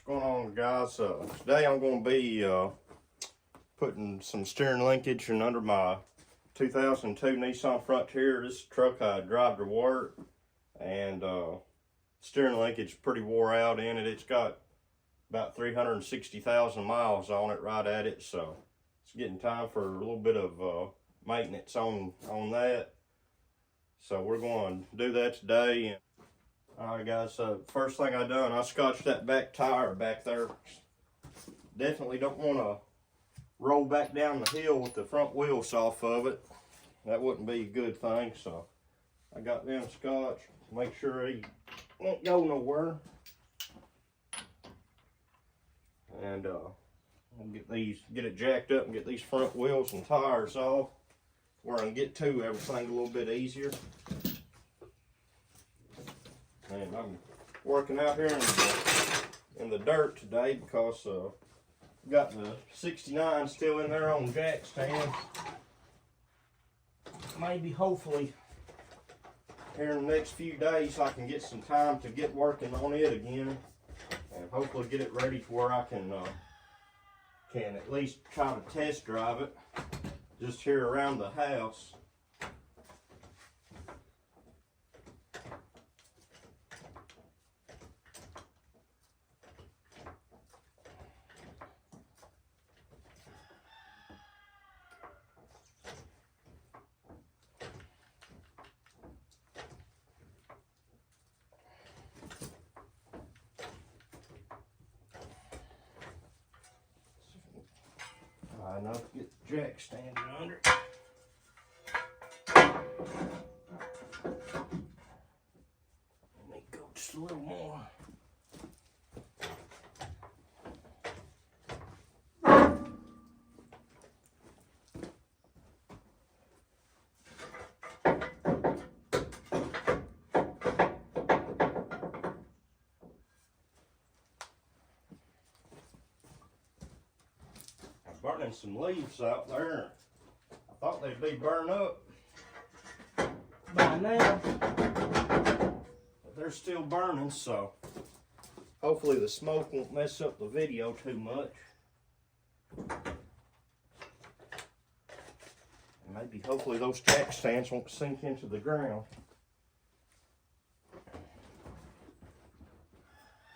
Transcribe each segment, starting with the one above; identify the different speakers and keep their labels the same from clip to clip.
Speaker 1: What's going on, guys? Today I'm going to be putting some steering linkage in under my 2002 Nissan Frontier. This truck I drive to work, and steering linkage is pretty wore out in it. It's got about 360,000 miles on it, right at it, so it's getting time for a little bit of maintenance on that. So we're going to do that today. Alright guys, so first thing I done, I scotched that back tire back there. Definitely don't want to roll back down the hill with the front wheels off of it. That wouldn't be a good thing, so I got them scotched. Make sure he won't go nowhere. And I'll get it jacked up and get these front wheels and tires off where I can get to everything a little bit easier. And I'm working out here in the dirt today because got the 69 still in there on jack stand. Maybe, hopefully, here in the next few days I can get some time to get working on it again, and hopefully get it ready to where I can at least try to test drive it just here around the house. Enough to get the jack standing under. Let me go just a little more. Burning some leaves out there. I thought they'd be burned up by now, but they're still burning, so hopefully the smoke won't mess up the video too much. And maybe hopefully those jack stands won't sink into the ground.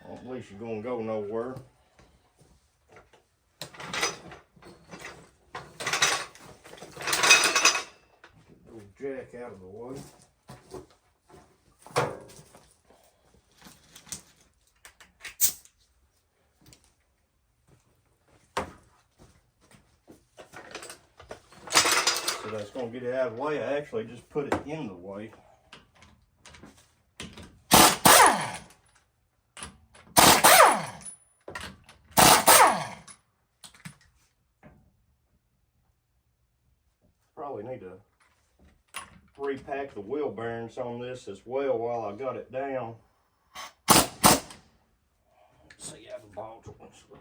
Speaker 1: I don't believe you're gonna go nowhere. Jack out of the way. So that's going to get it out of the way. I actually just put it in the way. Probably need to repack the wheel bearings on this as well while I got it down. Let's see how the ball joints look.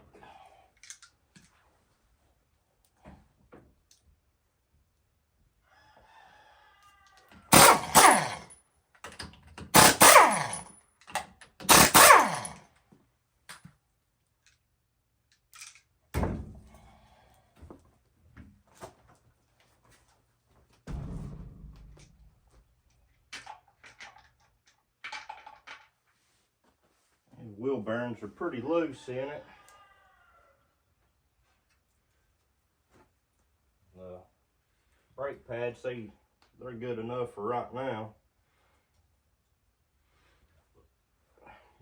Speaker 1: Wheel bearings are pretty loose in it. The brake pads, they're good enough for right now.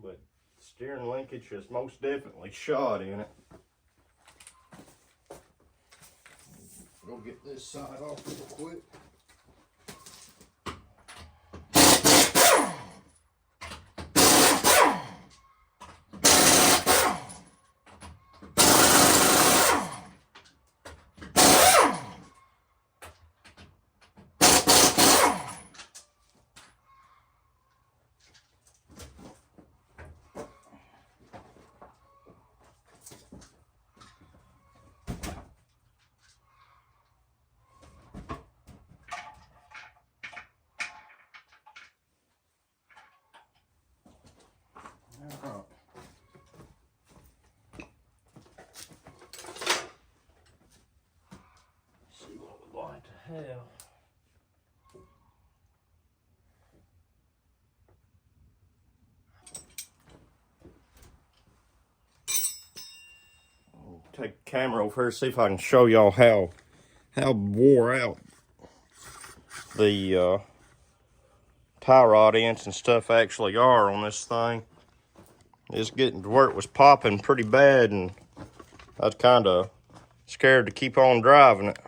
Speaker 1: But steering linkage is most definitely shot in it. Go get this side off real quick. hell. Take the camera over here, see if I can show y'all how wore out the tie rod ends and stuff actually are on this thing. It's getting to where it was popping pretty bad, and I was kind of scared to keep on driving it.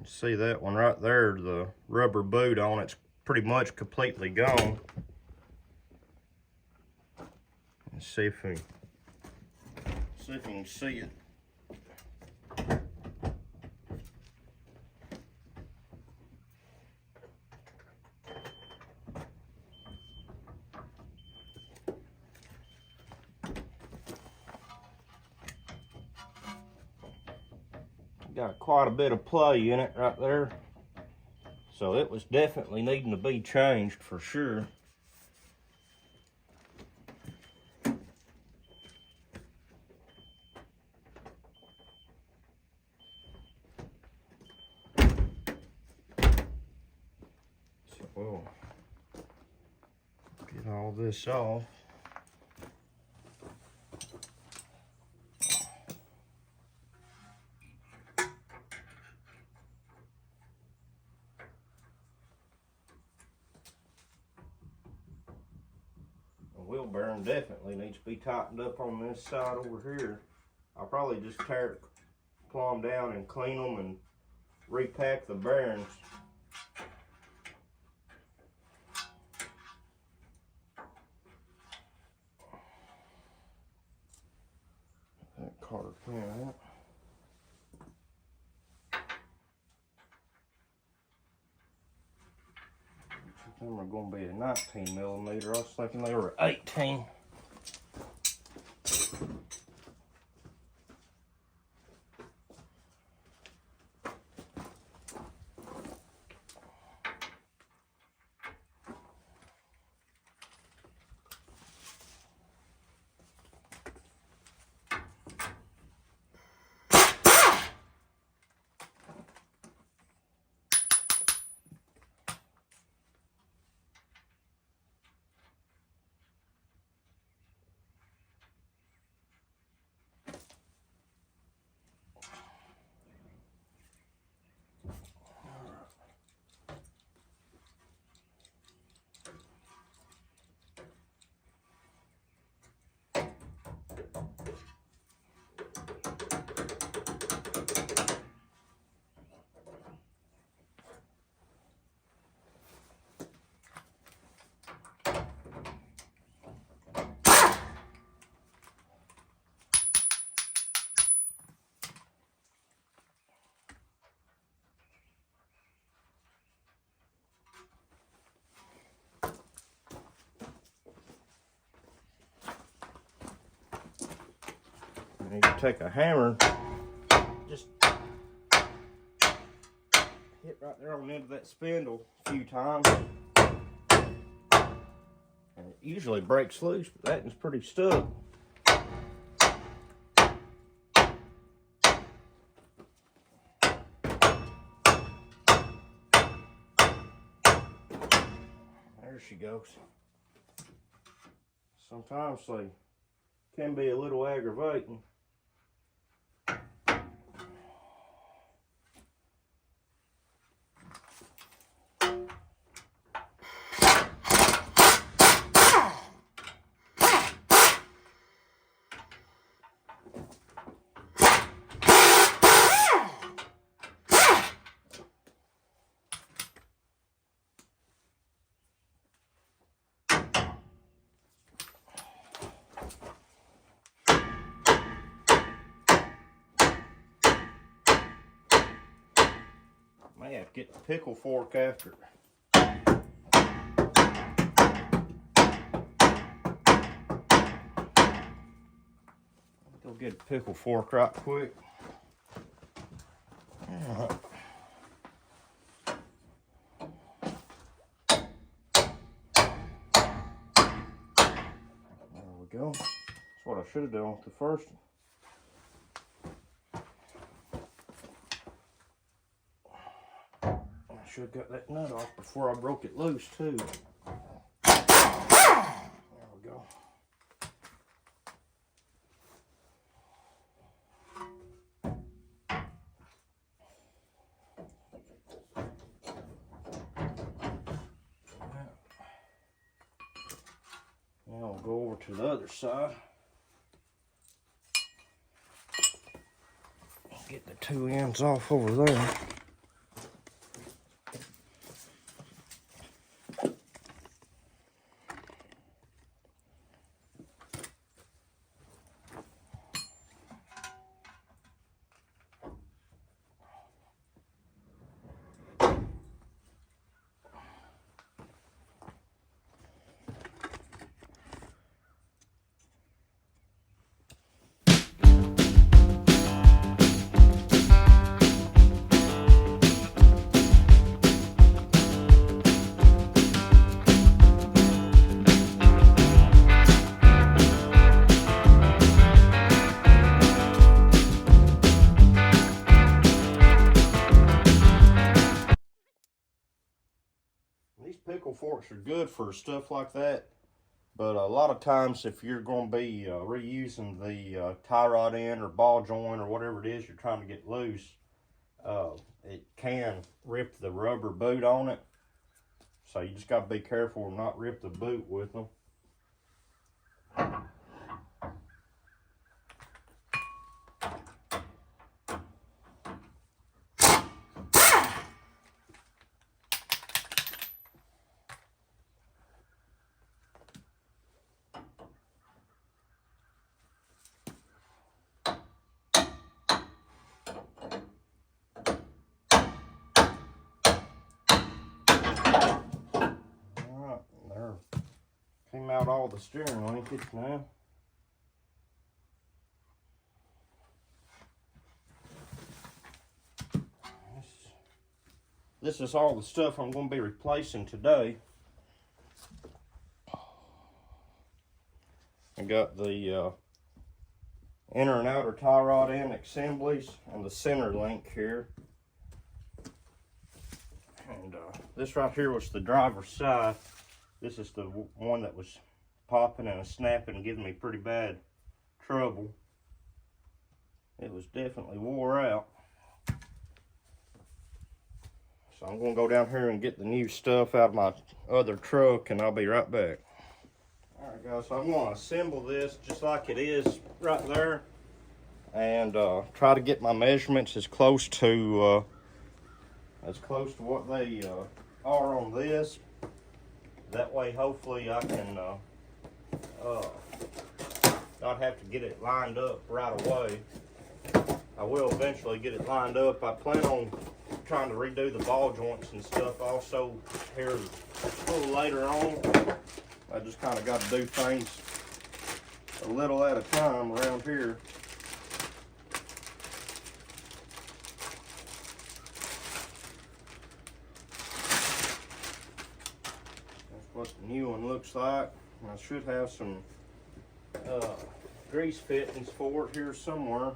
Speaker 1: See that one right there, the rubber boot on it's pretty much completely gone. Let's see if you can see it. Got quite a bit of play in it right there, so it was definitely needing to be changed for sure. So we'll get all this off. Wheel bearing definitely needs to be tightened up on this side over here. I'll probably just tear it plumb down and clean them and repack the bearings. That Carter pin out. Them are going to be a 19 millimeter. I was thinking they were 18. You need to take a hammer, just hit right there on the end of that spindle a few times. And it usually breaks loose, but that one's pretty stuck. There she goes. Sometimes they can be a little aggravating. May have to get the pickle fork after. Go get a pickle fork right quick. All right. should have done with the first one. I should have got that nut off before I broke it loose too. There we go. Now we'll go over to the other side. Get the two ends off over there. Pickle forks are good for stuff like that, but a lot of times if you're going to be reusing the tie rod end or ball joint or whatever it is you're trying to get loose, it can rip the rubber boot on it, so you just got to be careful and not rip the boot with them. Came out all the steering linkage now. This is all the stuff I'm going to be replacing today. I got the inner and outer tie rod end assemblies and the center link here. And this right here was the driver's side. This is the one that was popping and snapping and giving me pretty bad trouble. It was definitely wore out. So I'm going to go down here and get the new stuff out of my other truck, and I'll be right back. Alright guys, so I'm going to assemble this just like it is right there, and try to get my measurements as close to what they are on this. That way, hopefully, I can not have to get it lined up right away. I will eventually get it lined up. I plan on trying to redo the ball joints and stuff also here a little later on. I just kind of got to do things a little at a time around here. What the new one looks like. I should have some grease fittings for it here somewhere.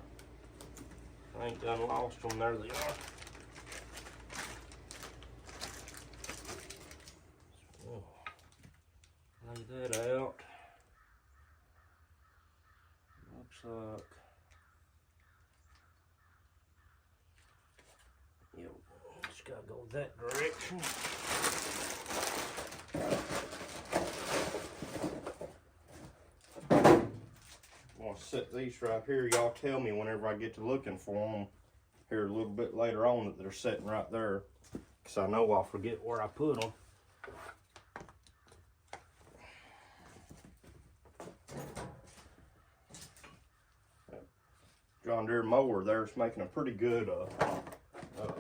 Speaker 1: I ain't done lost them. There they are. Lay that out. Looks like, yep, just gotta go that direction. I'm gonna set these right here. Y'all tell me whenever I get to looking for them here a little bit later on that they're sitting right there, because I know I'll forget where I put them. John Deere mower there is making a pretty good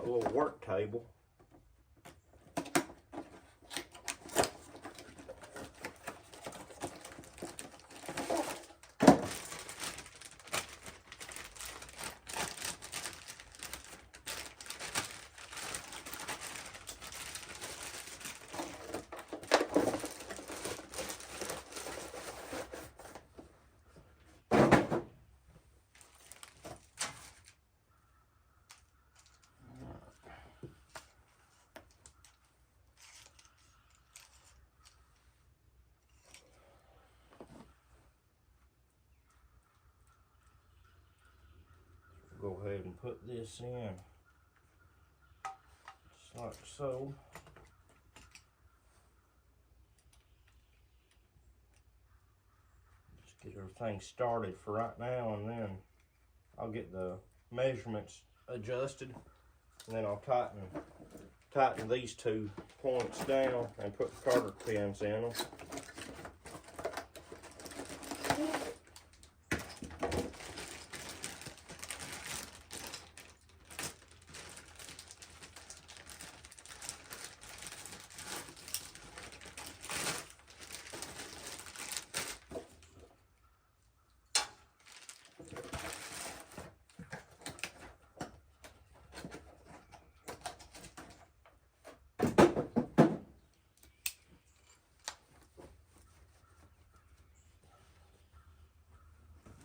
Speaker 1: little work table. Go ahead and put this in, just like so. Just get everything started for right now, and then I'll get the measurements adjusted, and then I'll tighten these 2 points down and put the carter pins in them.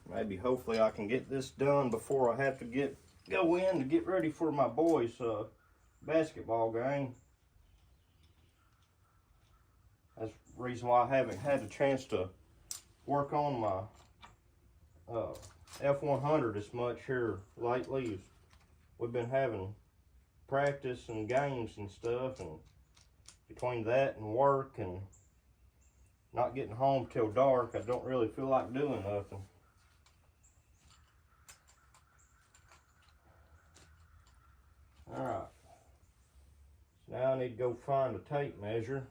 Speaker 1: Maybe, hopefully, I can get this done before I have to go in to get ready for my boys' basketball game. That's the reason why I haven't had a chance to work on my F100 as much here lately. We've been having practice and games and stuff, and between that and work and not getting home till dark, I don't really feel like doing nothing. Alright, so now I need to go find a tape measure.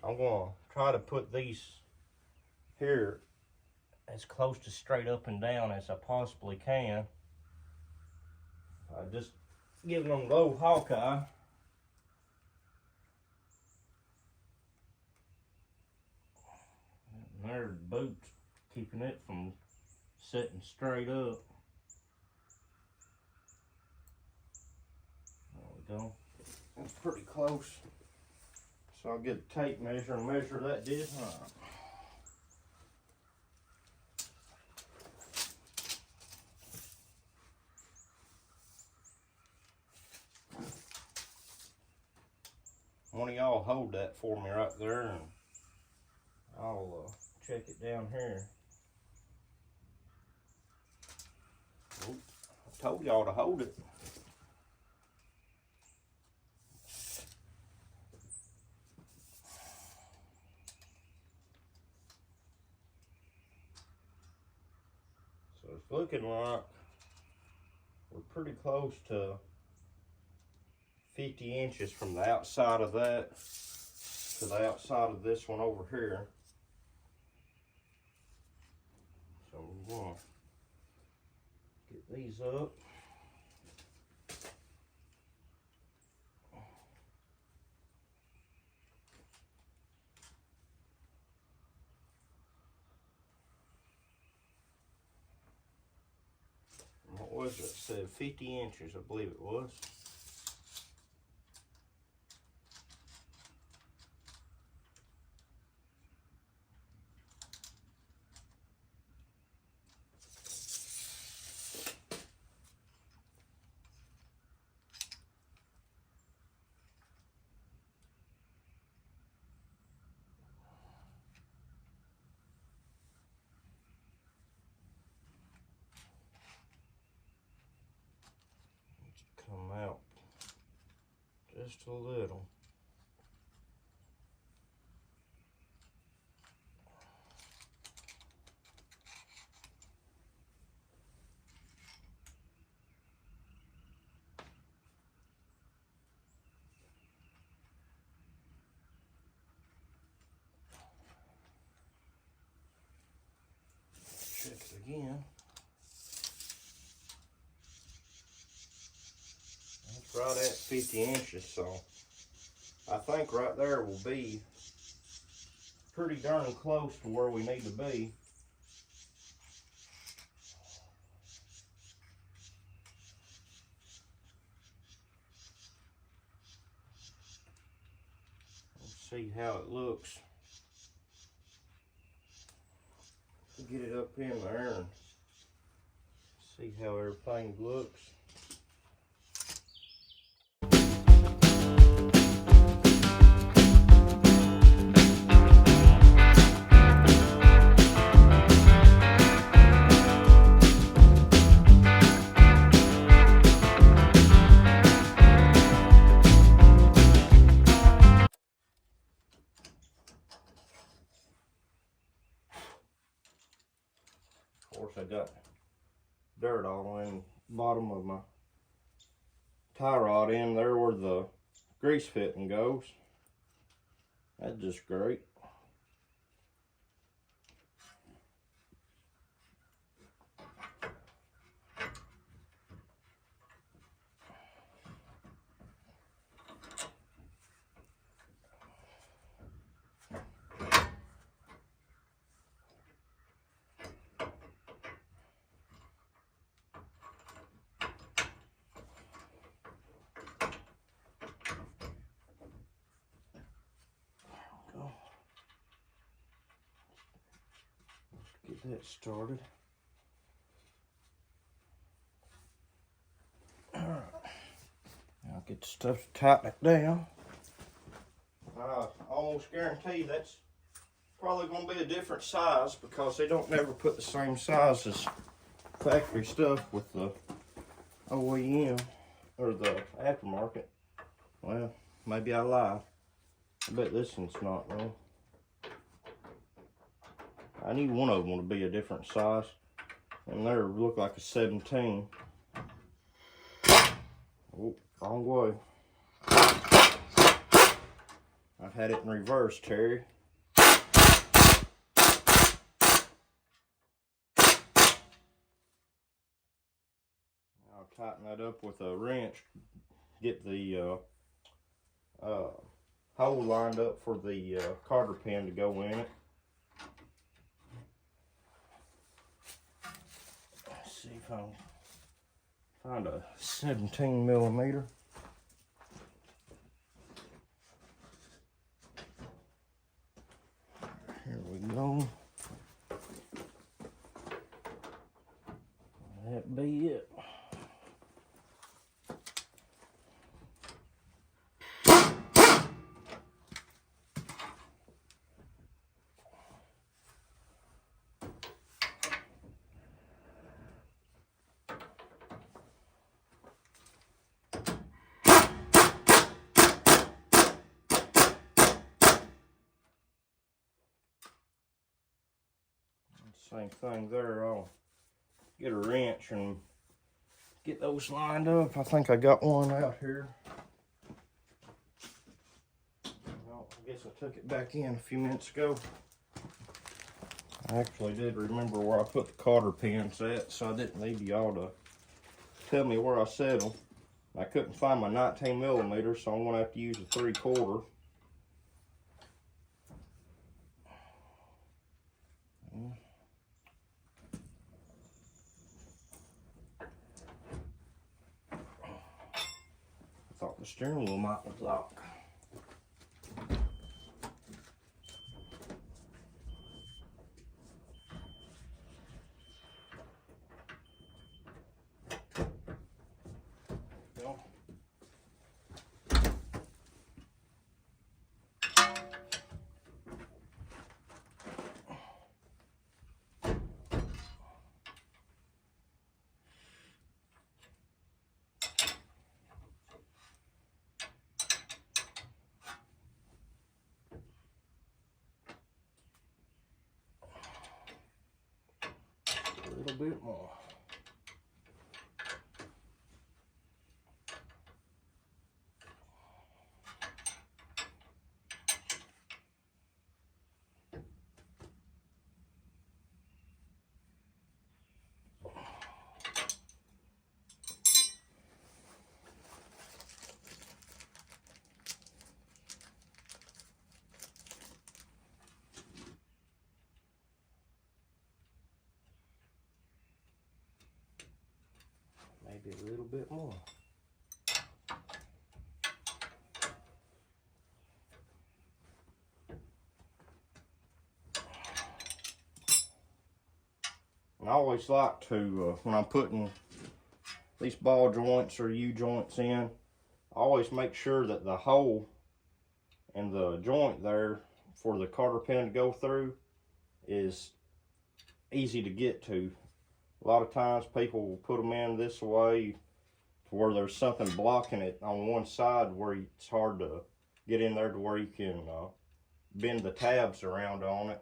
Speaker 1: I'm going to try to put these here as close to straight up and down as I possibly can. I just give them a low Hawkeye. And there's the boots, keeping it from sitting straight up. Go. That's pretty close. So I'll get a tape measure and measure that distance. One of y'all hold that for me right there, and I'll check it down here. Oop, I told y'all to hold it. It's looking like we're pretty close to 50 inches from the outside of that to the outside of this one over here. So we're going to get these up. What was it? It said 50 inches, I believe it was. Come out just a little. Check it again. Right at 50 inches, so I think right there will be pretty darn close to where we need to be. Let's see how it looks. Get it up in there and see how everything looks. dirt all in the bottom of my tie rod in there where the grease fitting goes. That's just great. Get that started. Alright, now get the stuff to tighten it down. I almost guarantee that's probably going to be a different size because they don't never put the same size as factory stuff with the OEM or the aftermarket. Well, maybe I lied. I bet this one's not though. I need one of them to be a different size, and they look like a 17. Oh, wrong way. I had it in reverse, Terry. I'll tighten that up with a wrench. Get the hole lined up for the cotter pin to go in it. Let's see if I can find a 17 millimeter. Here we go. That be it. Same thing there. I'll get a wrench and get those lined up. I think I got one out here. Well, I guess I took it back in a few minutes ago. I actually did remember where I put the cotter pins at, so I didn't need y'all to tell me where I set them. I couldn't find my 19 millimeter, so I'm going to have to use a 3/4. Thought the steering wheel might was locked. Go. A little bit more. Maybe a little bit more. And I always like to, when I'm putting these ball joints or U-joints in, I always make sure that the hole and the joint there for the cotter pin to go through is easy to get to. A lot of times people will put them in this way to where there's something blocking it on one side where it's hard to get in there to where you can bend the tabs around on it.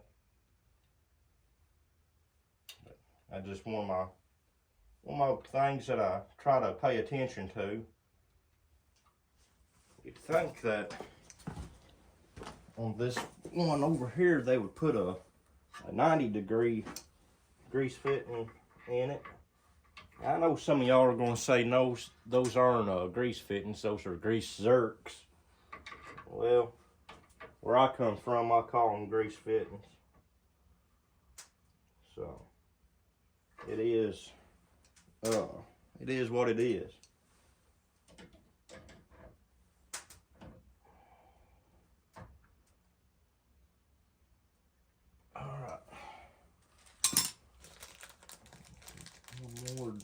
Speaker 1: I just want my one of the things that I try to pay attention to. You'd think that on this one over here they would put a 90-degree grease fitting in it. I know some of y'all are going to say, no, those aren't grease fittings, those are grease zerks. Well, where I come from, I call them grease fittings. So, it is what it is. Alright. One more.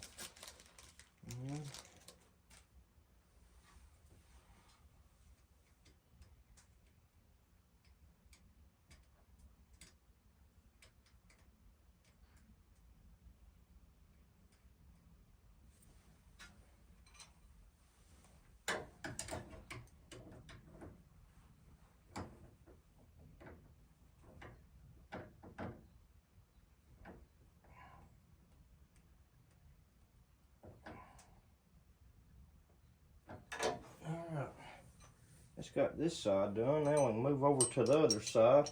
Speaker 1: Alright, it's got this side done. Now we can move over to the other side.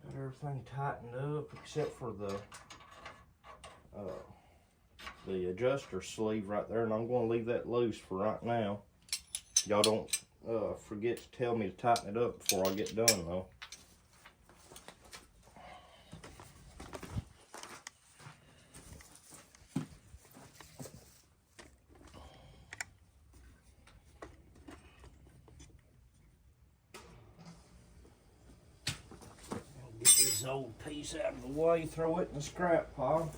Speaker 1: Got everything tightened up except for the adjuster sleeve right there, and I'm going to leave that loose for right now. Y'all don't forget to tell me to tighten it up before I get done though. This old piece out of the way, throw it in the scrap pile.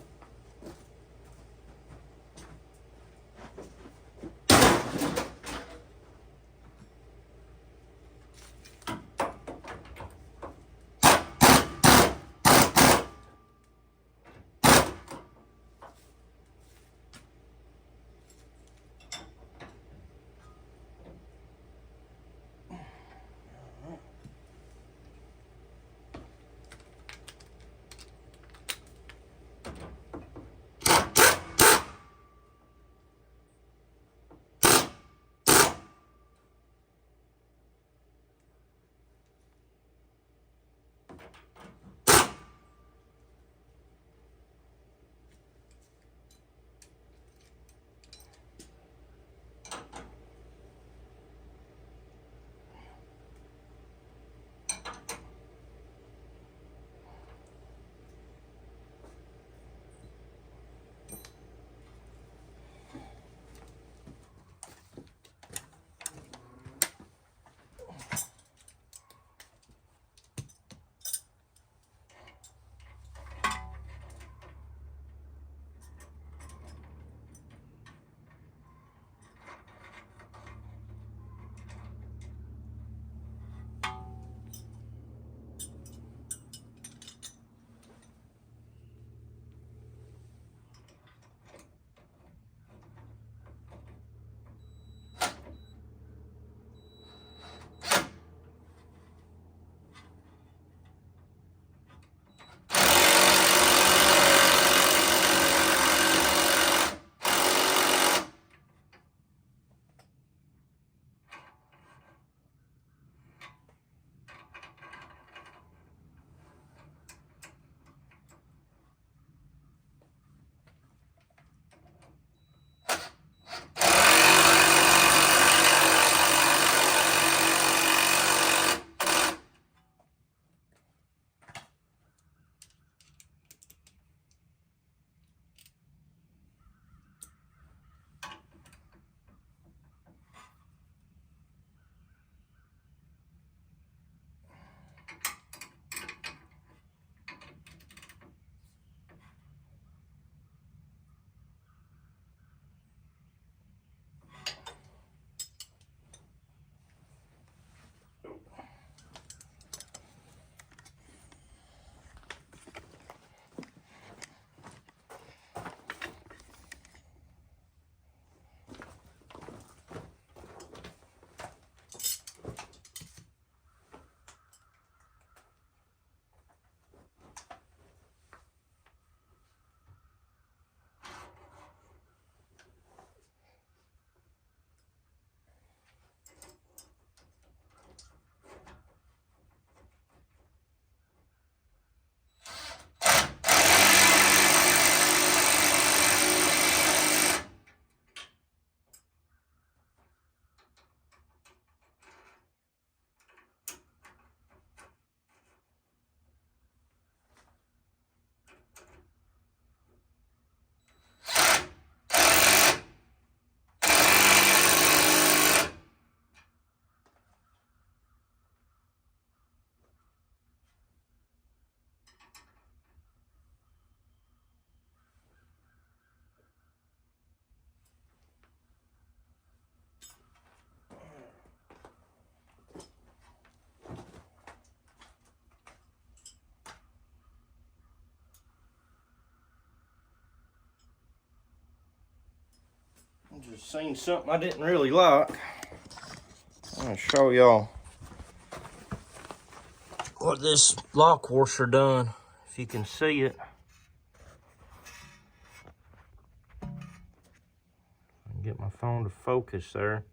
Speaker 1: Just seen something I didn't really like. I'm gonna show y'all what this lock washer done, if you can see it. Get my phone to focus there.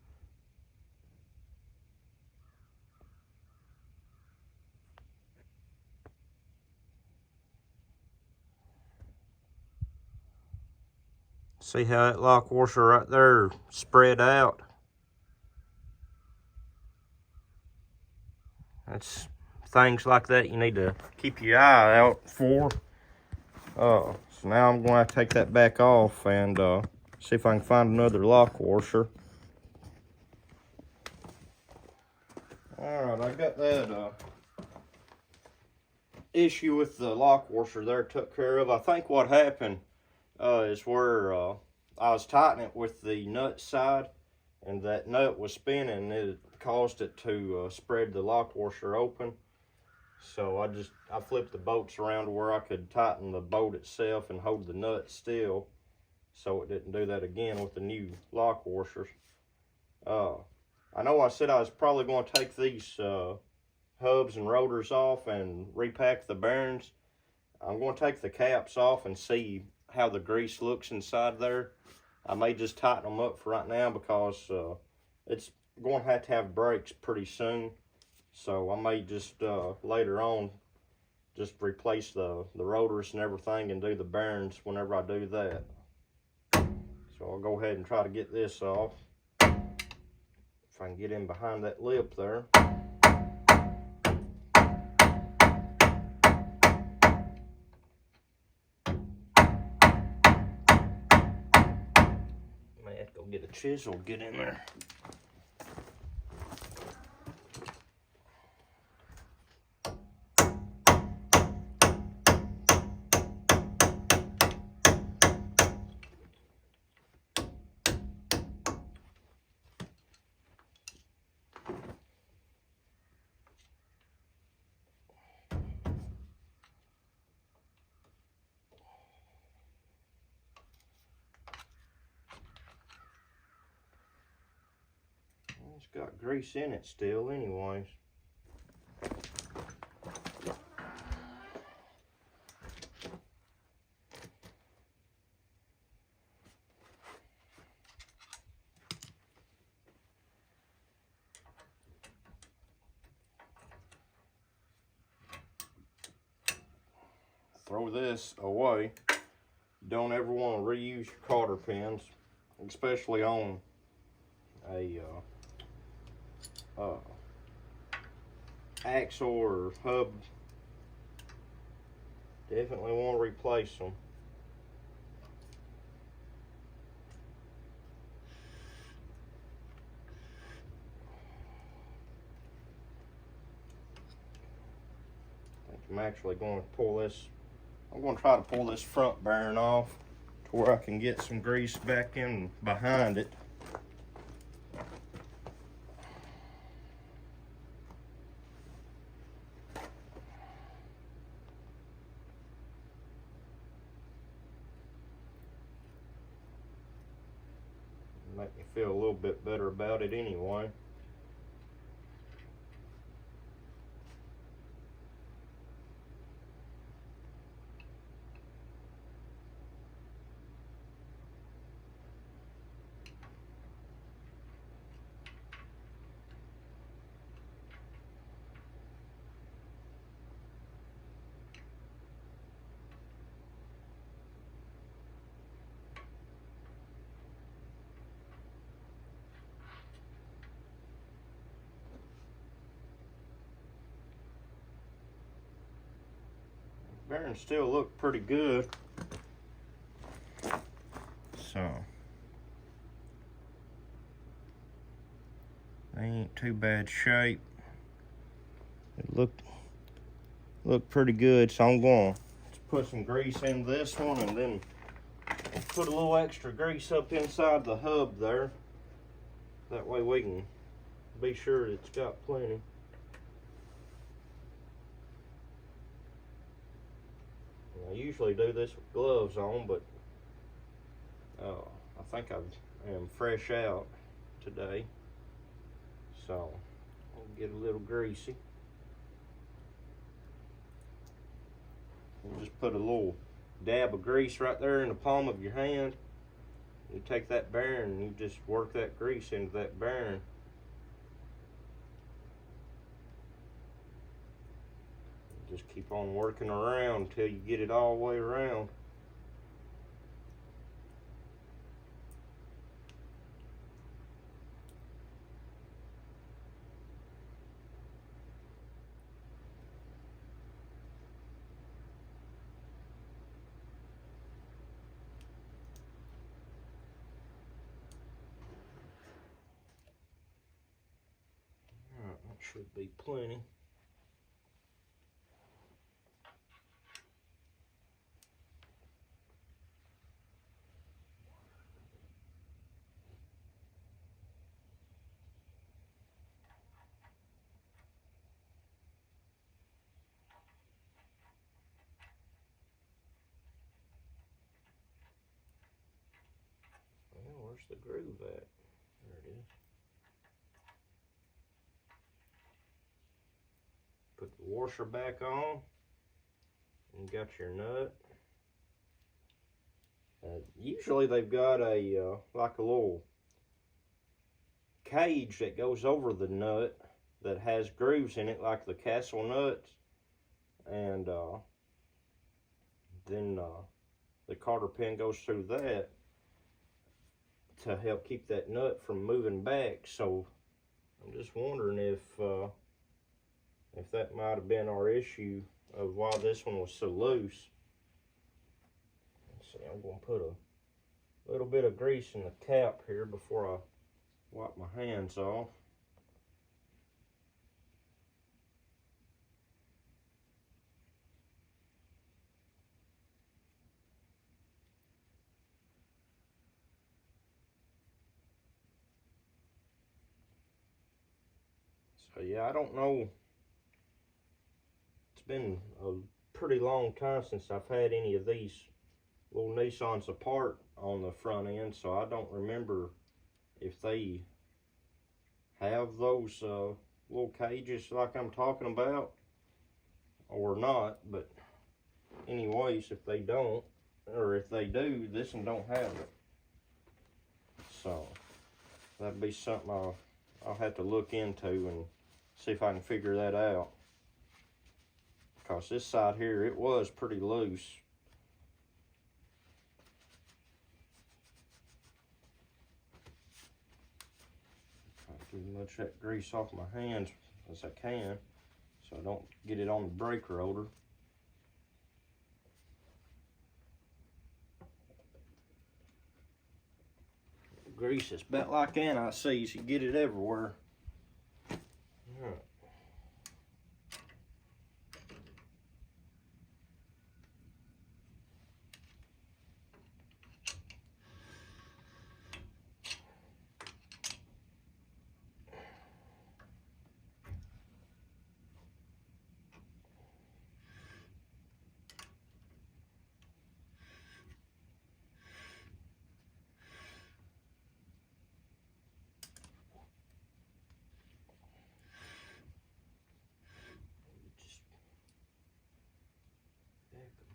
Speaker 1: See how that lock washer right there spread out? That's things like that you need to keep your eye out for. So now I'm going to take that back off and see if I can find another lock washer. Alright, I got that issue with the lock washer there took care of. I think what happened is where I was tightening it with the nut side, and that nut was spinning. It caused it to spread the lock washer open. So I flipped the bolts around to where I could tighten the bolt itself and hold the nut still, so it didn't do that again with the new lock washers. I know I said I was probably going to take these hubs and rotors off and repack the bearings. I'm going to take the caps off and see how the grease looks inside there. I may just tighten them up for right now because it's going to have brakes pretty soon. So I may just later on just replace the rotors and everything and do the bearings whenever I do that. So I'll go ahead and try to get this off. If I can get in behind that lip there. May have to go get a chisel, get in there. It's got grease in it still anyways. Throw this away. Don't ever want to reuse your cotter pins, especially on a axle or hub. Definitely want to replace them. I think I'm actually going to pull this. I'm going to try to pull this front bearing off to where I can get some grease back in behind it. Make me feel a little bit better about it anyway. Bearings still look pretty good. So they ain't too bad shape. It look pretty good, so I'm going to put some grease in this one and then put a little extra grease up inside the hub there. That way we can be sure it's got plenty. I usually do this with gloves on, but I think I am fresh out today, so I'll get a little greasy. And just put a little dab of grease right there in the palm of your hand. You take that bearing and you just work that grease into that bearing. Just keep on working around until you get it all the way around. Alright, that should be plenty. Well, where's the groove at? There it is. Put the washer back on, and you got your nut. Usually they've got a like a little cage that goes over the nut that has grooves in it, like the castle nuts, and then the cotter pin goes through that to help keep that nut from moving back. So I'm just wondering if that might have been our issue of why this one was so loose. Let's see, I'm going to put a little bit of grease in the cap here before I wipe my hands off. So yeah, I don't know. It's been a pretty long time since I've had any of these little Nissans apart on the front end, so I don't remember if they have those little cages like I'm talking about or not. But anyways, if they don't, or if they do, this one don't have it. So that'd be something I'll have to look into and see if I can figure that out. Because this side here, it was pretty loose. Try to get as much of that grease off my hands as I can so I don't get it on the brake rotor. Grease is about like anti-seize, you get it everywhere. Alright.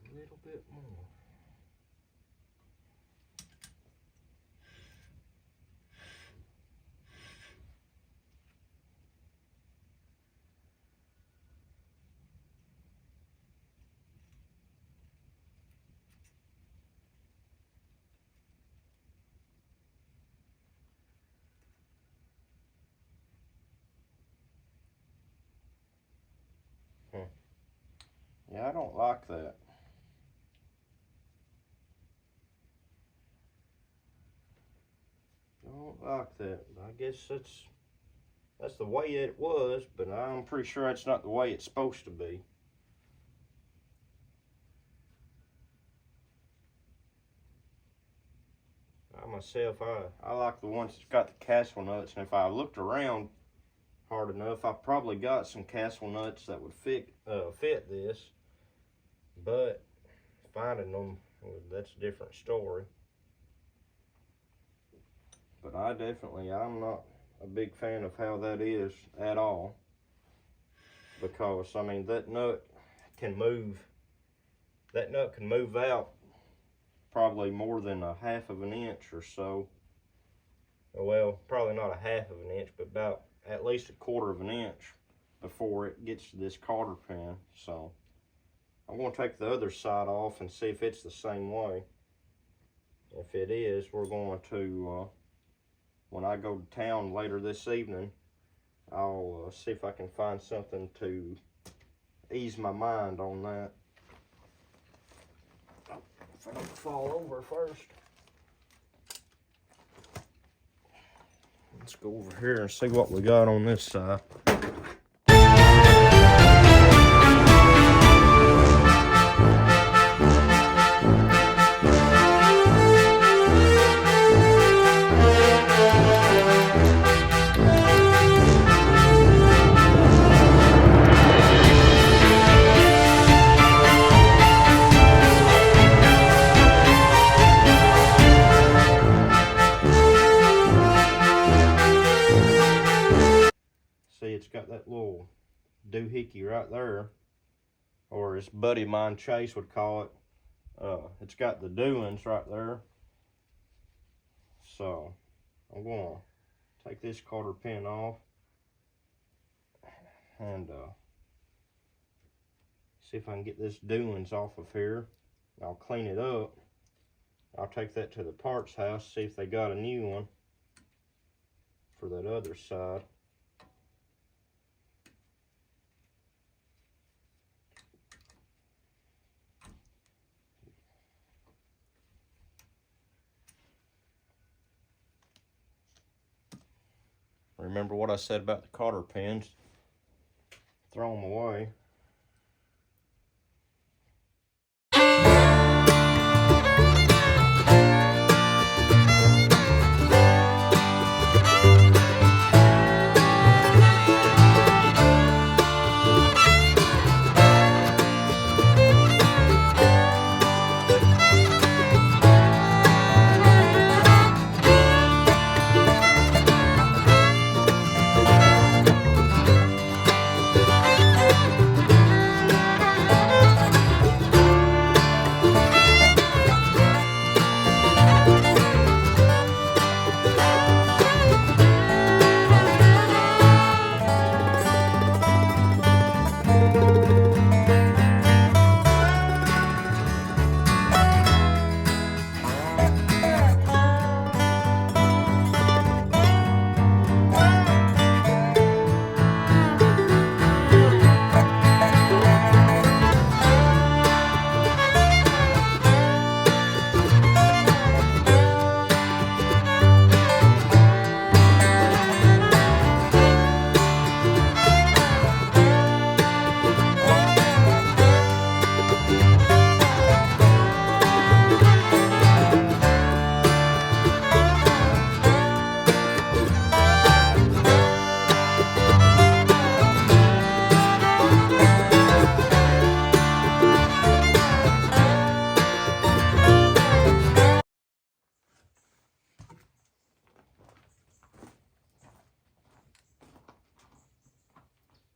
Speaker 1: A little bit more. Yeah, I don't like that. Don't like that. I guess that's the way it was, but I'm pretty sure that's not the way it's supposed to be. I myself, I like the ones that's got the castle nuts, and if I looked around hard enough, I probably got some castle nuts that would fit this, but finding them, well, that's a different story. But I'm not a big fan of how that is at all. Because, I mean, that nut can move out probably more than a half of an inch or so. Well, probably not a half of an inch, but about at least a quarter of an inch before it gets to this cotter pin. So I'm going to take the other side off and see if it's the same way. If it is, we're going to, when I go to town later this evening, I'll see if I can find something to ease my mind on that. If I don't fall over first. Let's go over here and see what we got on this side. See, it's got that little doohickey right there, or as buddy of mine Chase would call it, it's got the doings right there. So I'm going to take this cotter pin off and see if I can get this doings off of here. I'll clean it up. I'll take that to the parts house, see if they got a new one for that other side. Remember what I said about the cotter pins? Throw them away.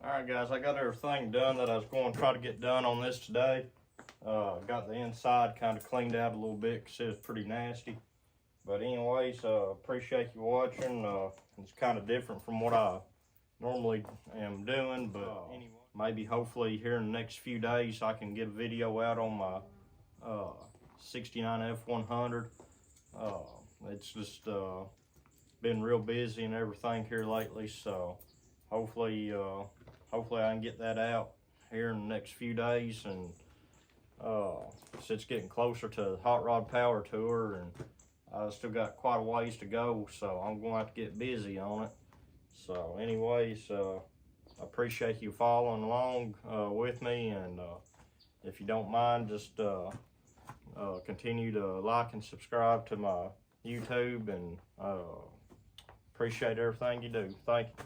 Speaker 1: Alright guys, I got everything done that I was going to try to get done on this today. Got the inside kind of cleaned out a little bit because it was pretty nasty. But anyways, appreciate you watching. It's kind of different from what I normally am doing, but anyway, maybe hopefully here in the next few days I can get a video out on my 69 F100. It's just been real busy and everything here lately, so hopefully I can get that out here in the next few days. And so it's getting closer to the Hot Rod Power Tour, and I still got quite a ways to go, so I'm going to have to get busy on it. So anyways, I appreciate you following along with me, and if you don't mind, just continue to like and subscribe to my YouTube, and appreciate everything you do. Thank you.